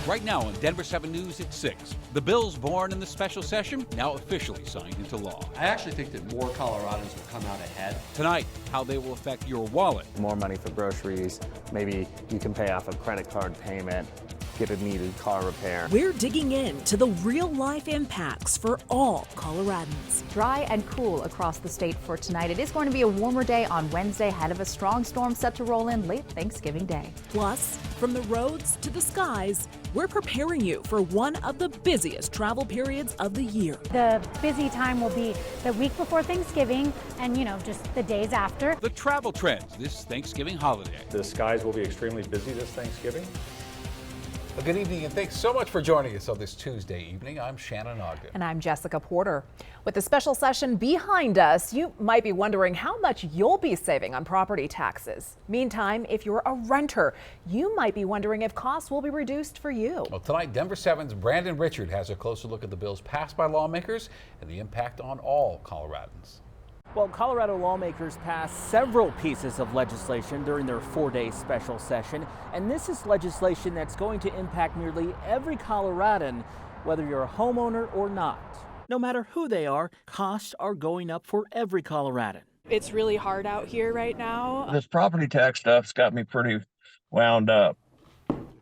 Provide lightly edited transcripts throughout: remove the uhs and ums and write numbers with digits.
right now on Denver7 News at 6. The bills born in the special session now officially signed into law. I actually think that more Coloradans will come out ahead. Tonight, how they will affect your wallet. More money for groceries. Maybe you can pay off a credit card payment, get a needed car repair. We're digging into the real-life impacts for all Coloradans. Dry and cool across the state for tonight. It is going to be a warmer day on Wednesday, ahead of a strong storm set to roll in late Thanksgiving Day. Plus, from the roads to the skies, we're preparing you for one of the busiest travel periods of the year. The busy time will be the week before Thanksgiving and, just the days after. The travel trends this Thanksgiving holiday. The skies will be extremely busy this Thanksgiving. Well, good evening, and thanks so much for joining us on this Tuesday evening. I'm Shannon Ogden. And I'm Jessica Porter. With the special session behind us, you might be wondering how much you'll be saving on property taxes. Meantime, if you're a renter, you might be wondering if costs will be reduced for you. Well, tonight, Denver7's Brandon Richard has a closer look at the bills passed by lawmakers and the impact on all Coloradans. Well, Colorado lawmakers passed several pieces of legislation during their 4-day special session, and this is legislation that's going to impact nearly every Coloradan, whether you're a homeowner or not. No matter who they are, costs are going up for every Coloradan. It's really hard out here right now. This property tax stuff's got me pretty wound up.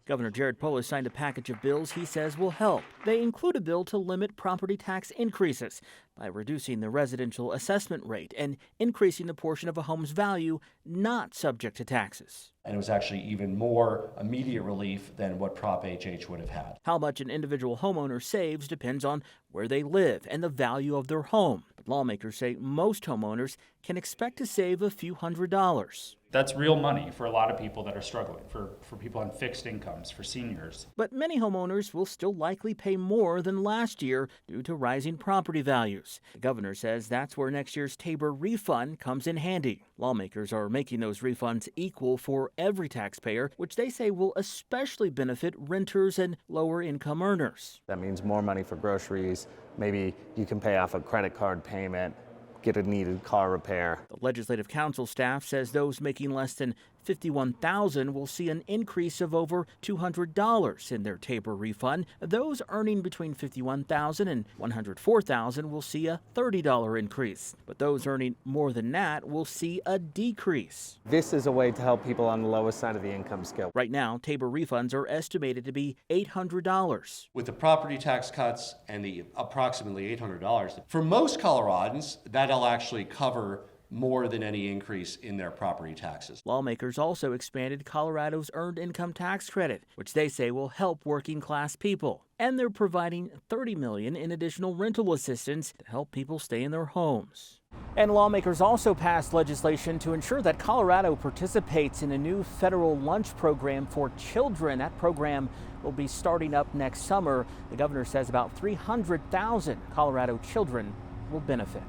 Governor Jared Polis signed a package of bills he says will help. They include a bill to limit property tax increases by reducing the residential assessment rate and increasing the portion of a home's value not subject to taxes. And it was actually even more immediate relief than what Prop HH would have had. How much an individual homeowner saves depends on where they live and the value of their home. But lawmakers say most homeowners can expect to save a few $100s. That's real money for a lot of people that are struggling, for people on fixed incomes, for seniors. But many homeowners will still likely pay more than last year due to rising property values. The governor says that's where next year's Tabor refund comes in handy. Lawmakers are making those refunds equal for every taxpayer, which they say will especially benefit renters and lower income earners. That means more money for groceries. Maybe you can pay off a credit card payment, get a needed car repair. The Legislative Council staff says those making less than $51,000 will see an increase of over $200 in their Tabor refund. Those earning between $51,000 and $104,000 will see a $30 increase. But those earning more than that will see a decrease. This is a way to help people on the lowest side of the income scale. Right now, Tabor refunds are estimated to be $800. With the property tax cuts and the approximately $800, for most Coloradans, that'll actually cover more than any increase in their property taxes. Lawmakers also expanded Colorado's earned income tax credit, which they say will help working class people. And they're providing $30 million in additional rental assistance to help people stay in their homes. And lawmakers also passed legislation to ensure that Colorado participates in a new federal lunch program for children. That program will be starting up next summer. The governor says about 300,000 Colorado children will benefit.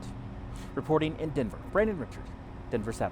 Reporting in Denver, Brandon Richard, Denver7.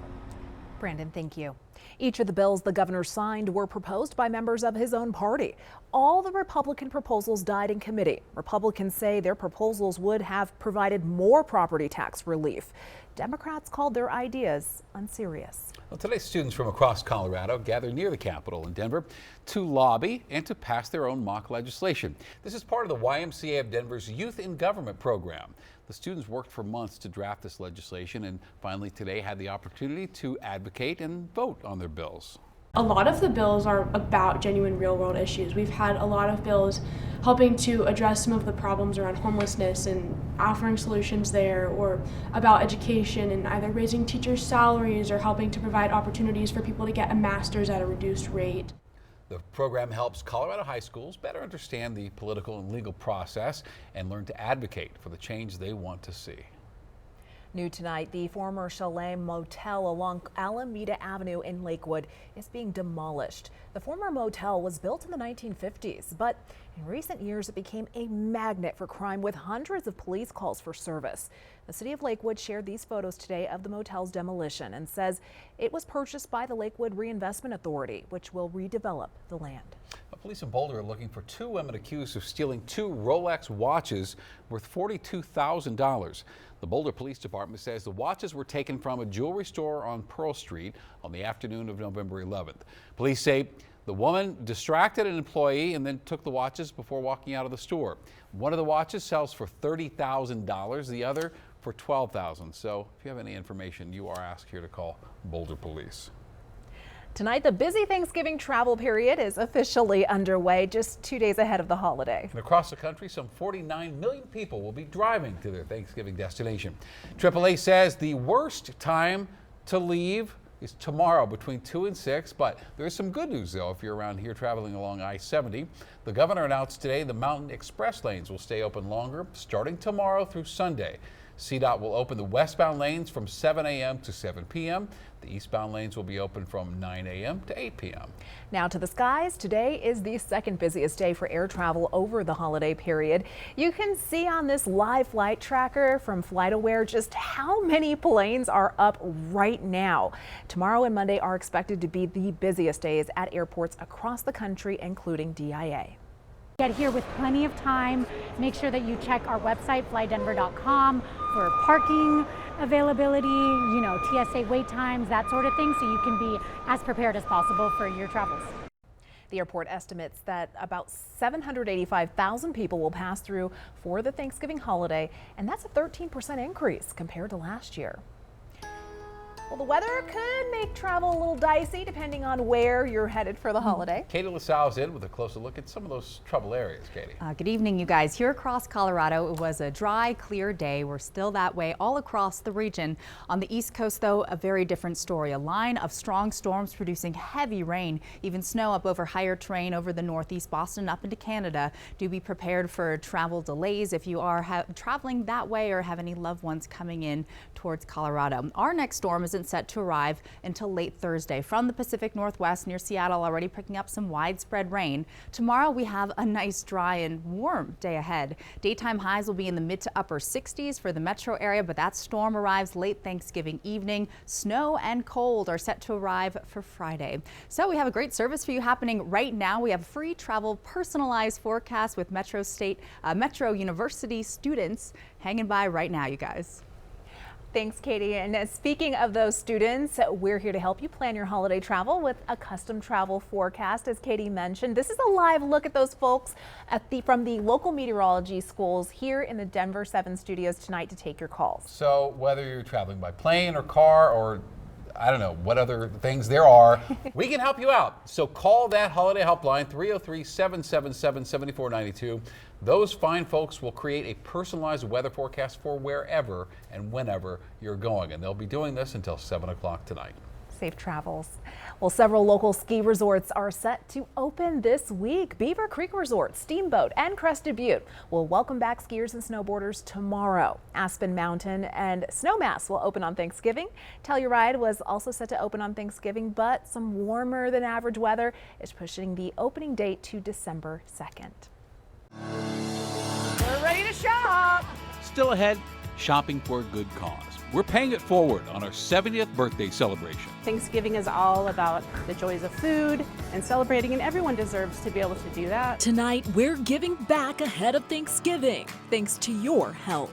Brandon, thank you. Each of the bills the governor signed were proposed by members of his own party. All the Republican proposals died in committee. Republicans say their proposals would have provided more property tax relief. Democrats called their ideas unserious. Well, today, students from across Colorado gathered near the Capitol in Denver to lobby and to pass their own mock legislation. This is part of the YMCA of Denver's Youth in Government program. The students worked for months to draft this legislation and finally today had the opportunity to advocate and vote on their bills. A lot of the bills are about genuine real-world issues. We've had a lot of bills helping to address some of the problems around homelessness and offering solutions there, or about education and either raising teachers' salaries or helping to provide opportunities for people to get a master's at a reduced rate. The program helps Colorado high schools better understand the political and legal process and learn to advocate for the change they want to see. New tonight, the former Chalet Motel along Alameda Avenue in Lakewood is being demolished. The former motel was built in the 1950s, but in recent years it became a magnet for crime with hundreds of police calls for service. The city of Lakewood shared these photos today of the motel's demolition and says it was purchased by the Lakewood Reinvestment Authority, which will redevelop the land. Police in Boulder are looking for two women accused of stealing two Rolex watches worth $42,000. The Boulder Police Department says the watches were taken from a jewelry store on Pearl Street on the afternoon of November 11th. Police say The woman distracted an employee and then took the watches before walking out of the store. One of the watches sells for $30,000, the other for $12,000. So if you have any information, you are asked here to call Boulder Police. Tonight, the busy Thanksgiving travel period is officially underway, just 2 days ahead of the holiday. And across the country, some 49 million people will be driving to their Thanksgiving destination. AAA says the worst time to leave is tomorrow between 2 and 6, but there is some good news though if you're around here traveling along I-70. The governor announced today the Mountain Express lanes will stay open longer starting tomorrow through Sunday. CDOT will open the westbound lanes from 7 a.m. to 7 p.m. The eastbound lanes will be open from 9 a.m. to 8 p.m. Now to the skies. Today is the second busiest day for air travel over the holiday period. You can see on this live flight tracker from FlightAware just how many planes are up right now. Tomorrow and Monday are expected to be the busiest days at airports across the country, including DIA. Get here with plenty of time. Make sure that you check our website, flydenver.com, for parking availability, TSA wait times, that sort of thing, so you can be as prepared as possible for your travels. The airport estimates that about 785,000 people will pass through for the Thanksgiving holiday, and that's a 13% increase compared to last year. Well, the weather could make travel a little dicey depending on where you're headed for the holiday. Katie LaSalle's in with a closer look at some of those trouble areas, Katie. Good evening, you guys. Here across Colorado, it was a dry, clear day. We're still that way all across the region. On the East Coast, though, a very different story. A line of strong storms producing heavy rain, even snow up over higher terrain over the Northeast, Boston, up into Canada. Do be prepared for travel delays if you are traveling that way or have any loved ones coming in towards Colorado. Our next storm isn't set to arrive until late Thursday. From the Pacific Northwest near Seattle, already picking up some widespread rain. Tomorrow we have a nice dry and warm day ahead. Daytime highs will be in the mid to upper 60s for the metro area, but that storm arrives late Thanksgiving evening. Snow and cold are set to arrive for Friday. So we have a great service for you happening right now. We have free travel personalized forecast with Metro University students hanging by right now, you guys. Thanks, Katie. And speaking of those students, we're here to help you plan your holiday travel with a custom travel forecast. As Katie mentioned, this is a live look at those folks from the local meteorology schools here in the Denver7 studios tonight to take your calls. So whether you're traveling by plane or car or I don't know what other things there are, we can help you out. So call that holiday helpline, 303-777-7492. Those fine folks will create a personalized weather forecast for wherever and whenever you're going. And they'll be doing this until 7 o'clock tonight. Safe travels. Well, several local ski resorts are set to open this week. Beaver Creek Resort, Steamboat, and Crested Butte will welcome back skiers and snowboarders tomorrow. Aspen Mountain and Snowmass will open on Thanksgiving. Telluride was also set to open on Thanksgiving, but some warmer than average weather is pushing the opening date to December 2nd. We're ready to shop! Still ahead, shopping for a good cause. We're paying it forward on our 70th birthday celebration. Thanksgiving is all about the joys of food and celebrating, and everyone deserves to be able to do that. Tonight, we're giving back ahead of Thanksgiving, thanks to your help.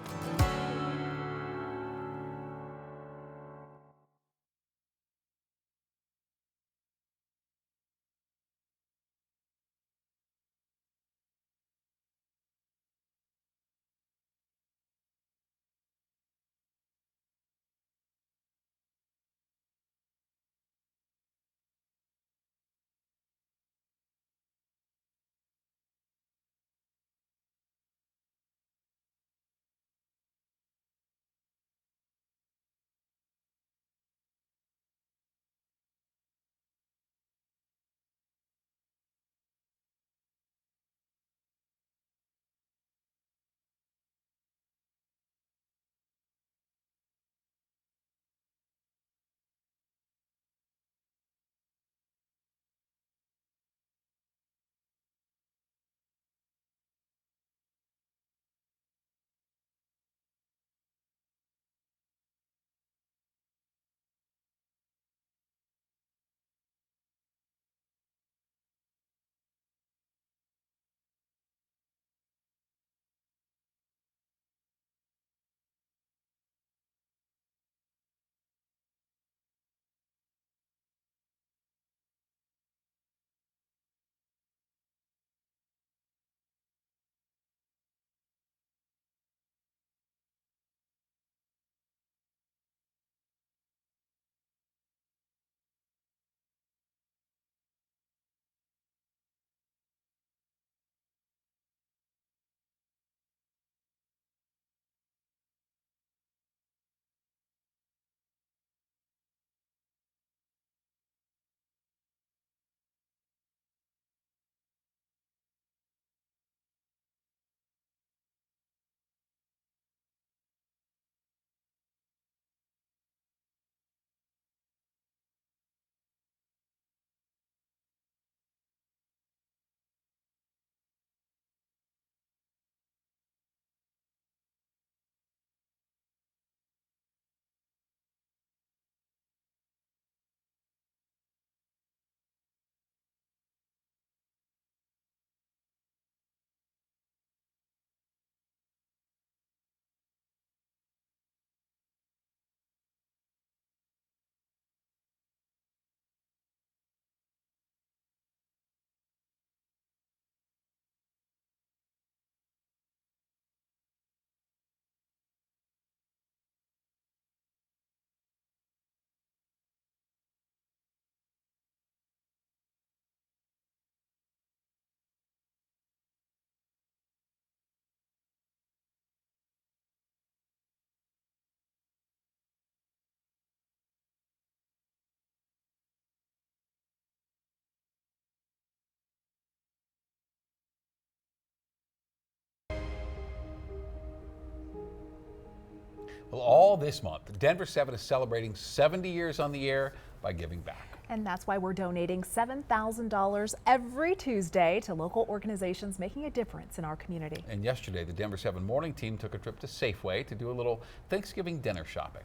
Well, all this month, Denver7 is celebrating 70 years on the air by giving back. And that's why we're donating $7,000 every Tuesday to local organizations making a difference in our community. And yesterday, the Denver7 morning team took a trip to Safeway to do a little Thanksgiving dinner shopping.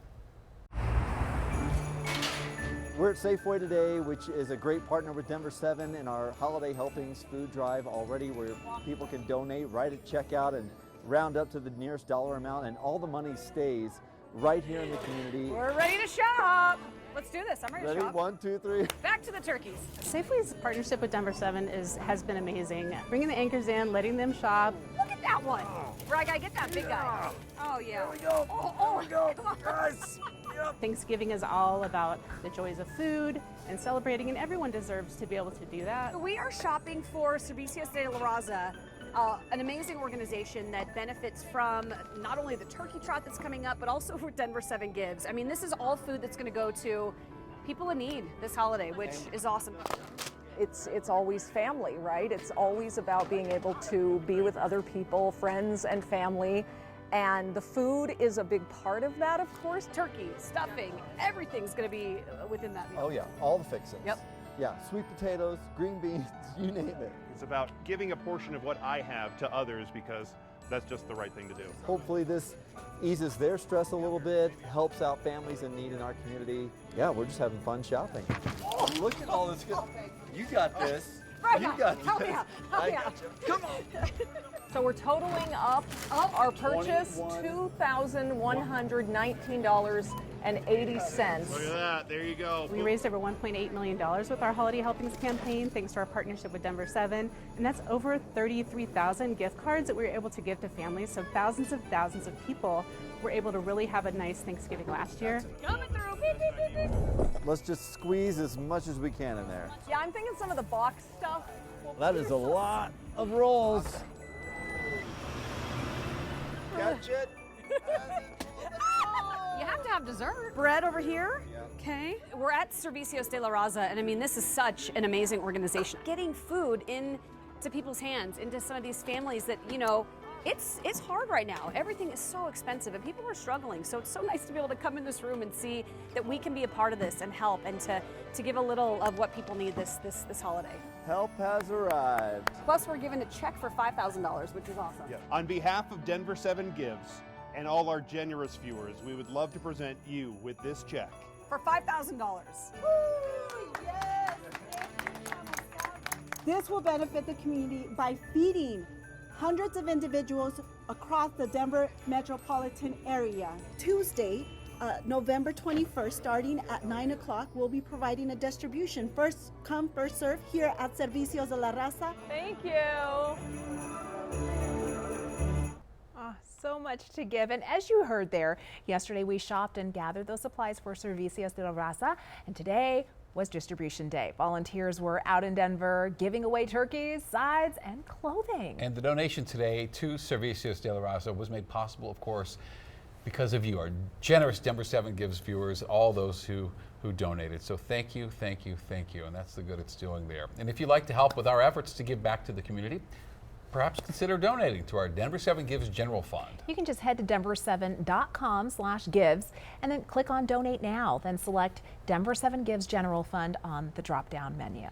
We're at Safeway today, which is a great partner with Denver7 in our Holiday Helpings food drive already, where people can donate right at checkout and round up to the nearest dollar amount, and all the money stays right here in the community. We're ready to shop. Let's do this. I'm ready to shop. 1, 2, 3. Back to the turkeys. Safeway's partnership with Denver7 has been amazing. Bringing the anchors in, letting them shop. Look at that one. Where I gotta get that big guy. Oh yeah. There we go. Oh, there we go. Guys. Thanksgiving is all about the joys of food and celebrating, and everyone deserves to be able to do that. We are shopping for Servicios de la Raza, an amazing organization that benefits from not only the turkey trot that's coming up, but also what Denver7 gives. I mean, this is all food that's going to go to people in need this holiday, which is awesome. It's always family, right? It's always about being able to be with other people, friends and family. And the food is a big part of that, of course. Turkey, stuffing, everything's going to be within that meal. Oh yeah, all the fixings. Yep. Yeah, sweet potatoes, green beans, you name it. It's about giving a portion of what I have to others because that's just the right thing to do. Hopefully this eases their stress a little bit, helps out families in need in our community. Yeah, we're just having fun shopping. Oh, look at all this good. You got this. Right, you got help this. me out. Help me out. Come on. So we're totaling up our purchase $2,119.80. Look at that. There you go. We raised over $1.8 million with our Holiday Helpings campaign, thanks to our partnership with Denver7, and that's over 33,000 gift cards that we were able to give to families. So thousands of people were able to really have a nice Thanksgiving last year. Coming through. Beep, beep, beep, beep. Let's just squeeze as much as we can in there. Yeah, I'm thinking some of the box stuff. That is a lot of rolls. Catch it. You have to have dessert. Bread over here. Okay. We're at Servicios de la Raza, and I mean, this is such an amazing organization. Getting food into people's hands, into some of these families that, you know, it's hard right now. Everything is so expensive and people are struggling. So it's so nice to be able to come in this room and see that we can be a part of this and help and to give a little of what people need this holiday. Help has arrived. Plus we're giving a check for $5,000, which is awesome. Yeah. On behalf of Denver7 Gives and all our generous viewers, we would love to present you with this check. For $5,000. Yes! This will benefit the community by feeding hundreds of individuals across the Denver metropolitan area. Tuesday, November 21st, starting at 9 o'clock, we'll be providing a distribution. First come, first serve here at Servicios de la Raza. Thank you. So much to give. And as you heard there, yesterday we shopped and gathered those supplies for Servicios de la Raza, and today was distribution day. Volunteers were out in Denver giving away turkeys, sides, and clothing. And the donation today to Servicios de la Raza was made possible, of course, because of you, our generous Denver7 Gives viewers, all those who donated. So thank you, thank you, thank you. And that's the good it's doing there. And if you'd like to help with our efforts to give back to the community, perhaps consider donating to our Denver7 Gives General Fund. You can just head to denver7.com/gives and then click on Donate Now. Then select Denver7 Gives General Fund on the drop-down menu.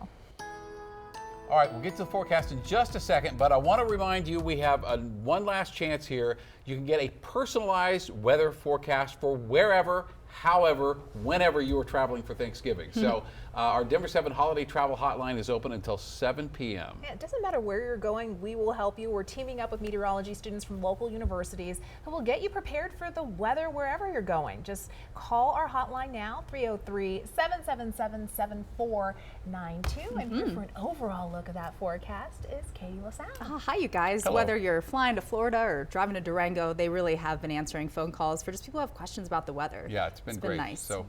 All right, we'll get to the forecast in just a second, but I want to remind you we have one last chance here. You can get a personalized weather forecast for wherever, however, whenever you are traveling for Thanksgiving. So our Denver7 Holiday Travel Hotline is open until 7 p.m. Yeah, it doesn't matter where you're going, we will help you. We're teaming up with meteorology students from local universities who will get you prepared for the weather wherever you're going. Just call our hotline now, 303-777-7492. And here for an overall look at that forecast is Katie LaSalle. Hi, you guys. Hello. Whether you're flying to Florida or driving to Durango, they really have been answering phone calls for just people who have questions about the weather. Yeah, it's been It's great. been nice. So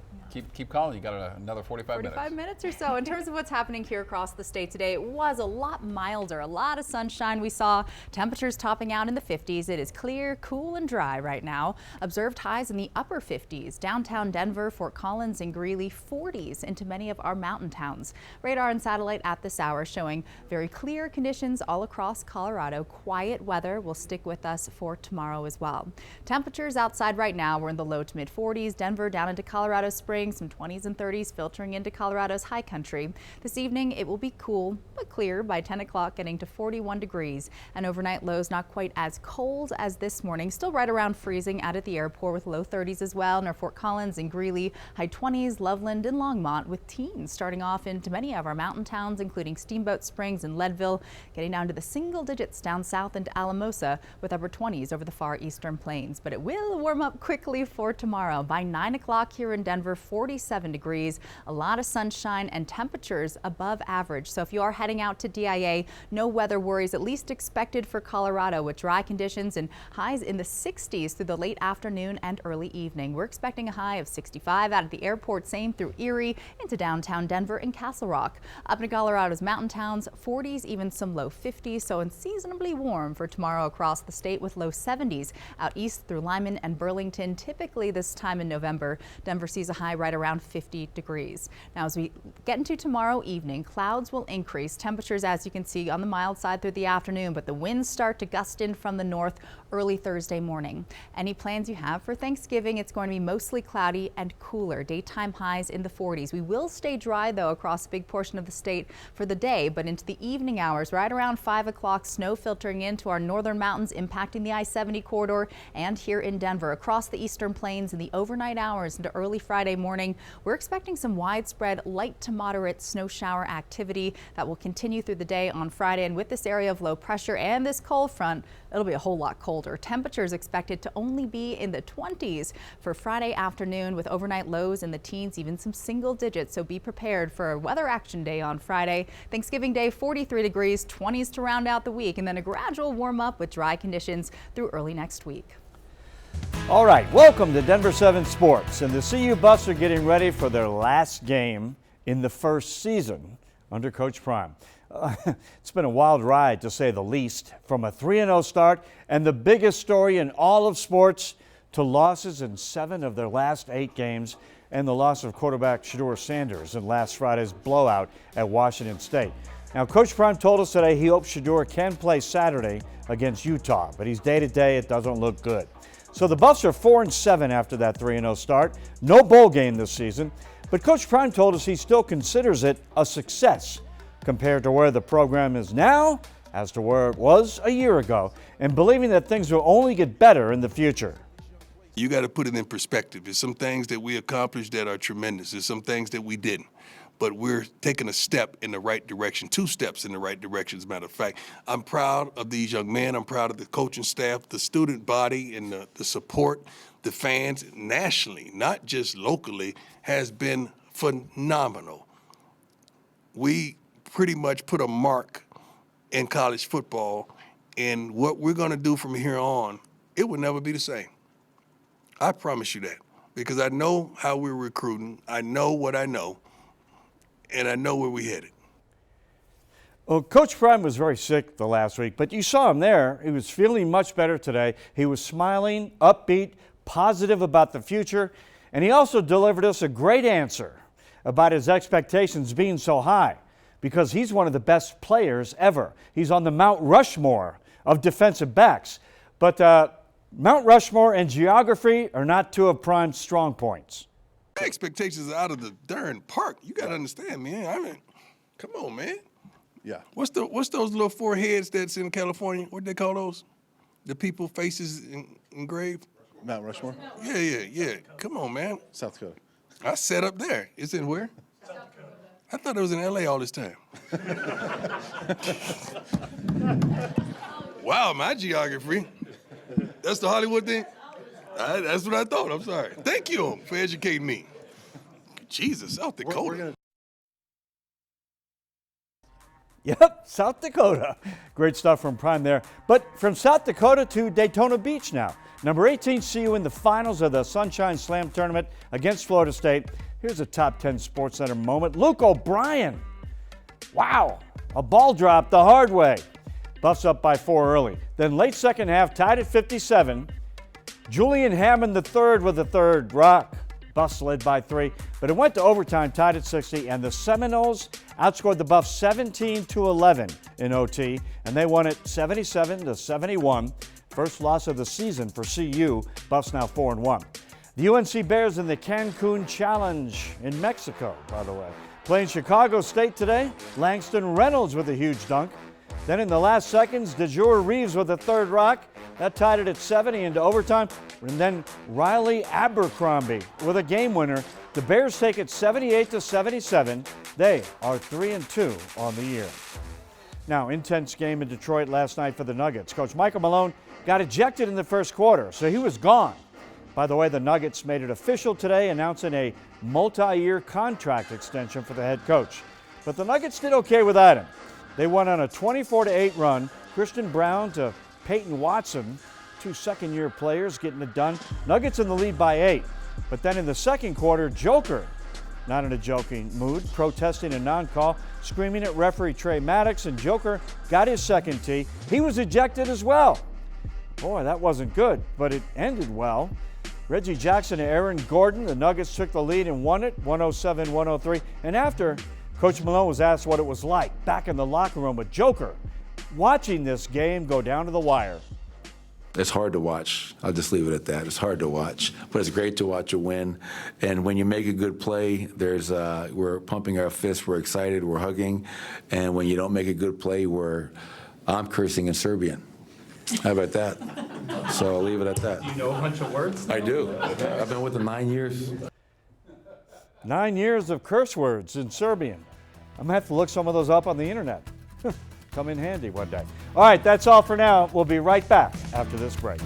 keep calling. You got another 45 minutes. 45 minutes or so. In terms of what's happening here across the state today, it was a lot milder, a lot of sunshine we saw. Temperatures topping out in the 50s. It is clear, cool, and dry right now. Observed highs in the upper 50s. Downtown Denver, Fort Collins, and Greeley, 40s into many of our mountain towns. Radar and satellite at this hour showing very clear conditions all across Colorado. Quiet weather will stick with us for tomorrow as well. Temperatures outside right now, we're in the low to mid 40s. Denver down into Colorado Springs, some 20s and 30s filtering into Colorado's high country. This evening it will be cool but clear by 10 o'clock, getting to 41 degrees. And overnight lows not quite as cold as this morning, still right around freezing out at the airport with low 30s as well near Fort Collins and Greeley, high 20s, Loveland and Longmont, with teens starting off into many of our mountain towns including Steamboat Springs and Leadville, getting down to the single digits down south into Alamosa with upper 20s over the far eastern plains. But it will warm up quickly for tomorrow. By 9 o'clock here in Denver, 47 degrees, a lot of sunshine and temperatures above average. So if you are heading out to DIA, no weather worries at least expected for Colorado, with dry conditions and highs in the 60s through the late afternoon and early evening. We're expecting a high of 65 out at the airport, same through Erie into downtown Denver and Castle Rock. Up in Colorado's mountain towns, 40s, even some low 50s, so unseasonably warm for tomorrow across the state with low 70s out east through Lyman and Burlington. Typically this time in November, Denver sees a high right around 50 degrees. Now as we get into tomorrow evening, clouds will increase. Temperatures, as you can see, on the mild side through the afternoon, but the winds start to gust in from the north early Thursday morning. Any plans you have for Thanksgiving, it's going to be mostly cloudy and cooler. Daytime highs in the 40s. We will stay dry though across a big portion of the state for the day, but into the evening hours, right around 5 o'clock, snow filtering into our northern mountains, impacting the I-70 corridor and here in Denver. Across the eastern plains in the overnight hours into early Friday morning, we're expecting some widespread light to moderate snow shower activity that will continue through the day on Friday. And with this area of low pressure and this cold front, it'll be a whole lot colder. Temperatures expected to only be in the 20s for Friday afternoon, with overnight lows in the teens, even some single digits. So be prepared for a weather action day on Friday. Thanksgiving Day, 43 degrees, 20s to round out the week, and then a gradual warm up with dry conditions through early next week. All right, welcome to Denver 7 Sports, and the CU Buffs are getting ready for their last game in the first season under Coach Prime. It's been a wild ride, to say the least, from a 3-0 start and the biggest story in all of sports to losses in 7 of their last 8 games and the loss of quarterback Shedeur Sanders in last Friday's blowout at Washington State. Now, Coach Prime told us today he hopes Shedeur can play Saturday against Utah, but he's day-to-day, it doesn't look good. So the Buffs are 4-7 after that 3-0 start. No bowl game this season, but Coach Prime told us he still considers it a success compared to where the program is now as to where it was a year ago, and believing that things will only get better in the future. You got to put it in perspective. There's some things that we accomplished that are tremendous. There's some things that we didn't. But we're taking a step in the right direction, 2 steps in the right direction, as a matter of fact. I'm proud of these young men. I'm proud of the coaching staff, the student body, and the support. The fans nationally, not just locally, has been phenomenal. We pretty much put a mark in college football, and what we're going to do from here on, it will never be the same. I promise you that, because I know how we're recruiting. I know what I know, and I know where we're headed. Well, Coach Prime was very sick the last week, but you saw him there. He was feeling much better today. He was smiling, upbeat, positive about the future, and he also delivered us a great answer about his expectations being so high, because he's one of the best players ever. He's on the Mount Rushmore of defensive backs. But Mount Rushmore and geography are not 2 of Prime's strong points. Expectations are out of the darn park. You got to understand, man. I mean, come on, man. Yeah. What's those little 4 heads that's in California? What do they call those? The people faces engraved? Mount Rushmore? Yeah. Come on, man. South Dakota. I sat up there. It's in where? South Dakota. I thought it was in L.A. all this time. Wow, my geography. That's the Hollywood thing? That's what I thought. I'm sorry. Thank you for educating me. Jesus, South Dakota. Yep, South Dakota. Great stuff from Prime there. But from South Dakota to Daytona Beach now. Number 18 CU in the finals of the Sunshine Slam Tournament against Florida State. Here's a top 10 SportsCenter moment. Luke O'Brien. Wow, a ball drop the hard way. Buffs up by 4 early. Then late second half, tied at 57. Julian Hammond III with the third rock. Buffs led by 3, but it went to overtime, tied at 60, and the Seminoles outscored the Buffs 17-11 in OT, and they won it 77-71. First loss of the season for CU. Buffs now 4-1. The UNC Bears in the Cancun Challenge in Mexico, by the way. Playing Chicago State today. Langston Reynolds with a huge dunk. Then in the last seconds, DeJour Reeves with a third rock. That tied it at 70 into overtime. And then Riley Abercrombie with a game winner. The Bears take it 78-77. They are 3-2 on the year. Now, intense game in Detroit last night for the Nuggets. Coach Michael Malone got ejected in the first quarter, so he was gone. By the way, the Nuggets made it official today, announcing a multi-year contract extension for the head coach. But the Nuggets did okay without him. They won on a 24-8 run. Christian Brown to Peyton Watson, 2 second-year players getting it done. Nuggets in the lead by 8. But then in the second quarter, Joker, not in a joking mood, protesting a non-call, screaming at referee Trey Maddox, and Joker got his second tee. He was ejected as well. Boy, that wasn't good, but it ended well. Reggie Jackson and Aaron Gordon, the Nuggets took the lead and won it, 107-103. And after, Coach Malone was asked what it was like back in the locker room with Joker, watching this game go down to the wire. It's hard to watch. I'll just leave it at that. It's hard to watch, but it's great to watch a win. And when you make a good play, we're pumping our fists, we're excited, we're hugging. And when you don't make a good play, I'm cursing in Serbian. How about that? So I'll leave it at that. You know a bunch of words? I do. I've been with them 9 years. 9 years of curse words in Serbian. I'm going to have to look some of those up on the internet. Come in handy one day. All right, that's all for now. We'll be right back after this break.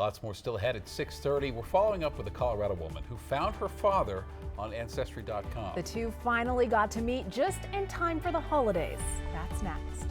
Lots more still ahead at 6:30. We're following up with a Colorado woman who found her father on Ancestry.com. The two finally got to meet just in time for the holidays. That's next.